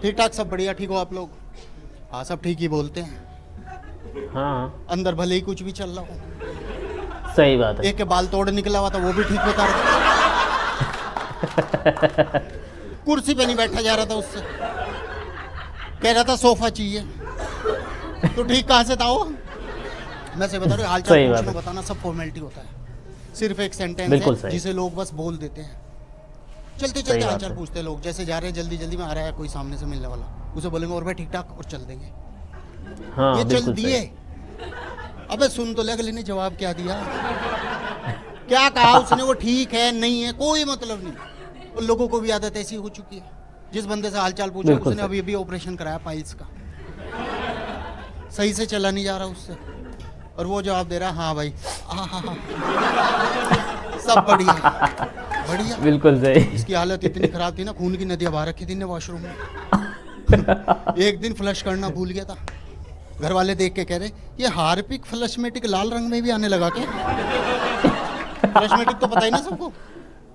ठीक ठाक, सब बढ़िया। ठीक हो आप लोग? हाँ, सब ठीक ही बोलते हैं। हाँ अंदर भले ही कुछ भी चल रहा हो। सही बात है। एक के बाल तोड़ निकला हुआ था, वो भी ठीक बता रहा था। कुर्सी पे नहीं बैठा जा रहा था उससे, कह रहा था सोफा चाहिए। तो ठीक कहाँ से था वो? मैं से बता रहा हूँ, हाल चाल सही बात पूछना है। बताना सब फॉर्मेलिटी होता है। सिर्फ एक सेंटेंस बिल्कुल है सही। जिसे लोग बस बोल देते हैं। चलते सही चलते हाल बात चाल है। पूछते हैं लोग, जैसे जा रहे हैं जल्दी जल्दी में आ रहा है कोई सामने से मिलने वाला, उसे बोलेंगे और भाई ठीक ठाक, और चल देंगे। ये हाँ चल बिल्कुल दिए। सही। अबे सुन तो ले, अगले ने जवाब क्या दिया, क्या कहा उसने, वो ठीक है नहीं है कोई मतलब नहीं। और लोगों को भी आदत ऐसी हो चुकी है, जिस बंदे से हालचाल पूछा बिल्कुल उसने सही। अभी अभी ऑपरेशन कराया पाइल्स का, सही से चला नहीं जा रहा उससे, और वो जवाब दे रहा हाँ भाई हाँ, सब बढ़िया बढ़िया। बिल्कुल सही। इसकी हालत इतनी खराब थी ना, खून की नदियां बहा रखी थी ने वॉशरूम में। एक दिन फ्लश करना भूल गया था, घर वाले देख के कह रहे ये हार्पिक फ्लशमेटिक लाल रंग में भी आने लगा क्या? फ्लशमेटिक तो पता ही ना सबको,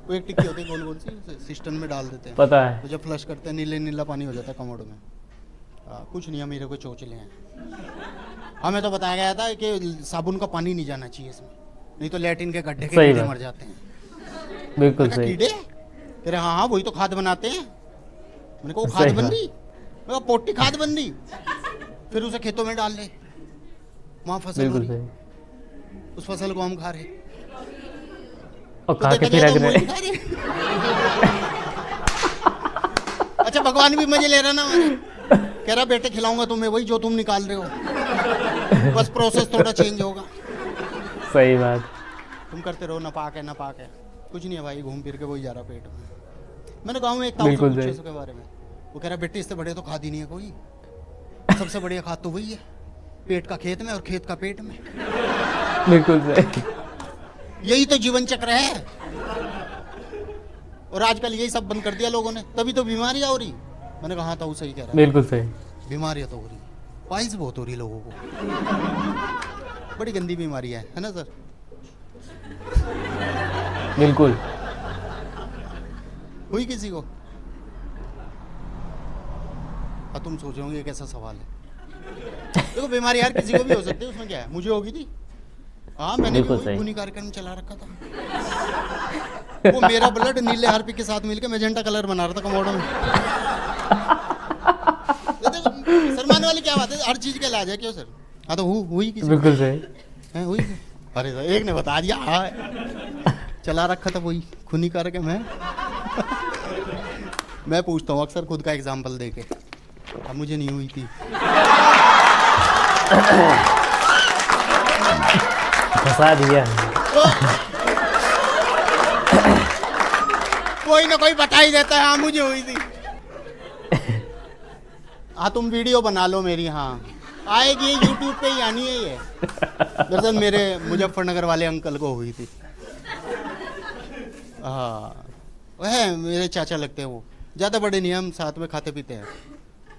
वो एक टिक्की होती है गोल गोल सी, उसे सिस्टम में डाल देते हैं, पता है। तो जब फ्लश करते हैं नीले नीला पानी हो जाता है कमोड में। कुछ नहीं है, मेरे को चोचले हैं। हमें तो बताया गया था कि साबुन का पानी नहीं जाना चाहिए इसमें, नहीं तो लैट्रिन के गड्ढे के सही कीड़े बात। मर जाते हैं। बिल्कुल मैंने कहा, सही। कीड़े? कह रहे हाँ हाँ वही तो खाद बनाते हैं। मैंने कहा वो खाद सही बन बात। रही? मैं कहा पोटी खाद बन रही, फिर उसे खेतों में डाल ले, वहाँ फसल हो बिल्कुल रही, सही। उस फसल को हम खा रहे, और तो खा के देखा फिर जाए तो अगले वही खा रहे। अच्छा भगवान भी मजे ले रहा ना हमारे। कह रहा बेटे खिलाऊंगा तुम्हें वही जो तुम निकाल रहे हो, बस प्रोसेस थोड़ा चेंज होगा। सही बात। तुम करते रहो, नापाक है नापाक है, कुछ नहीं है भाई, घूम फिर के वही जा रहा पेट में। मैंने गाँव में एक ताऊ से बिल्कुल पूछा सही। इसके बारे में, वो कह रहा बेटे इससे बड़े तो खाद ही नहीं है कोई, सबसे बढ़िया खाद तो वही है, पेट का खेत में और खेत का पेट में, बिल्कुल सही। यही तो जीवन चक्र है। और आजकल यही सब बंद कर दिया लोगों ने, तभी तो बीमारियां हो रही। मैंने कहा ताऊ सही कह रहा है, बिल्कुल सही। बीमारियां तो हो रही, पाइल्स बहुत हो रही लोगों को, बड़ी गंदी बीमारी है ना सर? बिल्कुल। हुई किसी को? अब तुम सोच रहे होंगे ये कैसा सवाल है। देखो बीमारी यार किसी को भी हो सकती है, उसमें क्या है, मुझे होगी थी। हाँ मैंने भी बिल्कुल वही सही। खूनी कार्यक्रम चला रखा था। वो मेरा ब्लड नीले हार्पिक के साथ मिलके मैजेंटा कलर बना रहा था कमोडो में। ये देखो, शर्माने वाली क्या बात है, हर चीज का इलाज है क्यों सर? हाँ तो हुई किसी को? बिल्कुल सही। हैं, हुई? अरे सर एक ने बता दिया हाँ चला रखा था वही खूनी कार्यक्रम है। मैं पूछता हूँ अक्सर खुद का एग्जाम्पल देके, अब मुझे नहीं हुई थी। फंसा दिया। कोई ना कोई बता ही देता है हाँ मुझे हुई थी। हाँ तुम वीडियो बना लो मेरी, हाँ आएगी यूट्यूब पे ही आनी है ये। दरअसल मेरे मुजफ्फरनगर वाले अंकल को हुई थी। हाँ वह मेरे चाचा लगते हैं, वो ज़्यादा बड़े नहीं, हम साथ में खाते पीते हैं,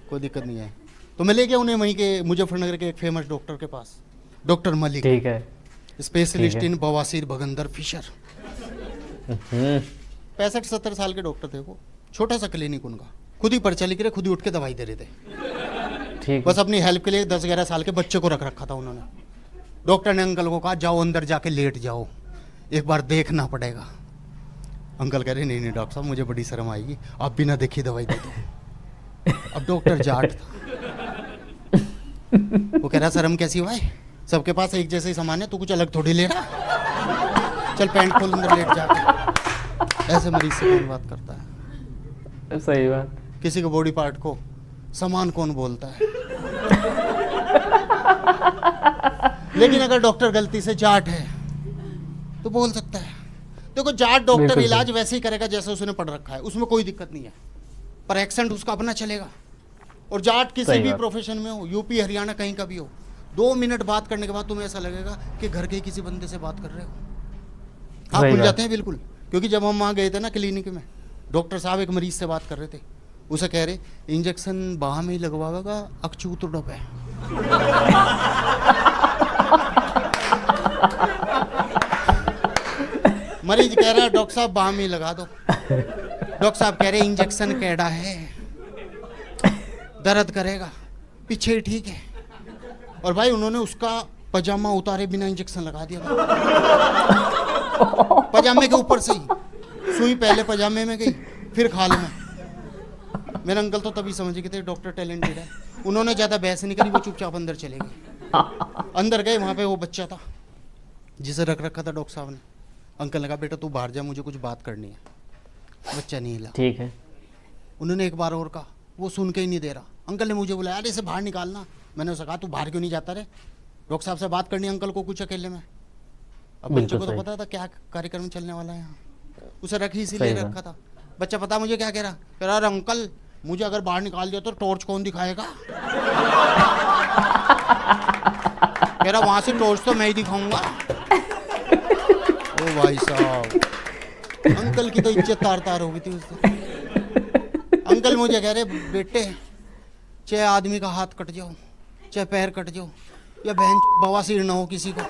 कोई दिक्कत नहीं है। तो मैं ले गया उन्हें वहीं के मुजफ्फरनगर के एक फेमस डॉक्टर के पास, डॉक्टर मलिक, ठीक है। स्पेशलिस्ट ठीक है। इन बवासीर भगंदर फिशर। 65-70 साल के डॉक्टर थे वो, छोटा सा क्लिनिक उनका, खुद ही पर्चा लिख रहे, खुद ही उठ के दवाई दे रहे थे। ठीक। बस अपनी हेल्प के लिए 10-11 साल के बच्चे को रख रखा था उन्होंने। डॉक्टर ने अंकल को कहा जाओ अंदर जाके लेट जाओ, एक बार देखना पड़ेगा। अंकल कह रहे नहीं नहीं डॉक्टर साहब मुझे बड़ी शर्म आएगी, आप बिना देखे दवाई दे दो। अब डॉक्टर जाट था, वो कह रहा शर्म कैसी भाई, सबके पास एक जैसे ही सामान है, तू कुछ अलग थोड़ी ले रहा, चल पैंट खोल अंदर लेट जाके। ऐसे मरीज से कौन बात करता है? सही बात। किसी के बॉडी पार्ट को सामान कौन बोलता है? लेकिन अगर डॉक्टर गलती से जाट है तो बोल सकता है। देखो जाट डॉक्टर बिल्कुल इलाज सही। वैसे ही करेगा जैसे उसने पढ़ रखा है, उसमें कोई दिक्कत नहीं है, पर एक्सेंट उसका अपना चलेगा। और जाट किसी सही भी बात। प्रोफेशन में हो, यूपी हरियाणा कहीं का भी हो, 2 मिनट बात करने के बाद तुम्हें ऐसा लगेगा कि घर के किसी बंदे से बात कर रहे हो। हाँ सही खुल बात। जाते हैं बिल्कुल, क्योंकि जब हम वहाँ गए थे ना क्लिनिक में, डॉक्टर साहब एक मरीज से बात कर रहे थे, उसे कह रहे इंजेक्शन बाह में ही लगवाएगा, अकचू तो डब है। मरीज कह रहा है डॉक्टर साहब बाह में ही लगा दो। डॉक्टर साहब कह रहे इंजेक्शन कैडा है। दर्द करेगा, पीछे ही ठीक है। और भाई उन्होंने उसका पजामा उतारे बिना इंजेक्शन लगा दिया था। पजामे के ऊपर से ही सुई पहले पजामे में गई, फिर खाल में। मेरे अंकल तो तभी समझ गए थे डॉक्टर टैलेंटेड है। उन्होंने ज़्यादा बहस नहीं करी, वो चुपचाप अंदर चले गए। अंदर गए, वहाँ पे वो बच्चा था जिसे रख रखा था डॉक्टर साहब ने। अंकल ने कहा बेटा तू बाहर जा, मुझे कुछ बात करनी है। बच्चा नहीं हिला। ठीक है। उन्होंने एक बार और कहा, वो सुन के ही नहीं दे रहा। अंकल ने मुझे बुलाया, अरे इसे बाहर निकालना। मैंने उसे कहा तू बाहर क्यों नहीं जाता रे, डॉक्टर साहब से बात करनी अंकल को कुछ अकेले में। अब बच्चे बिल्कुल को तो सही। पता था क्या कार्यक्रम चलने वाला है यहाँ, उसे रख ही सही इसीलिए बात। रखा था। बच्चा पता मुझे क्या कह रहा, कह रहा अरे अंकल मुझे अगर बाहर निकाल दिया तो टॉर्च कौन दिखाएगा। कह रहा वहां से टॉर्च तो मैं ही दिखाऊंगा। ओ भाई साहब, अंकल की तो इज्जत तार तार हो गई थी उस दिन। अंकल मुझे कह रहे बेटे चाहे आदमी का हाथ कट जाओ, चाहे पैर कट जाओ, या बहन बवासीर ना हो किसी को।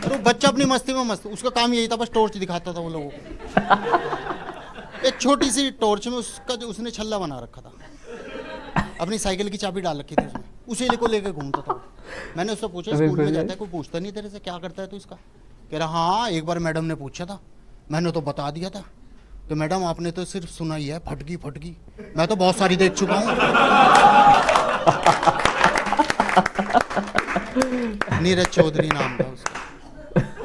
तो बच्चा अपनी मस्ती में मस्त, उसका काम यही था बस टॉर्च दिखाता था वो लोगों को। एक छोटी सी टॉर्च में उसका जो उसने छल्ला बना रखा था, अपनी साइकिल की चाबी डाल रखी थी उसमें, उसी को लेके घूमता था। मैंने उससे पूछा स्कूल में जाता है कोई पूछता नहीं तेरे से क्या करता है तू इसका। कह रहा हाँ एक बार मैडम ने पूछा था, मैंने तो बता दिया था कि मैडम आपने तो सिर्फ सुना ही है फटकी फटकी, मैं तो बहुत सारी देख चुका हूँ। नीरज चौधरी नाम था उसका।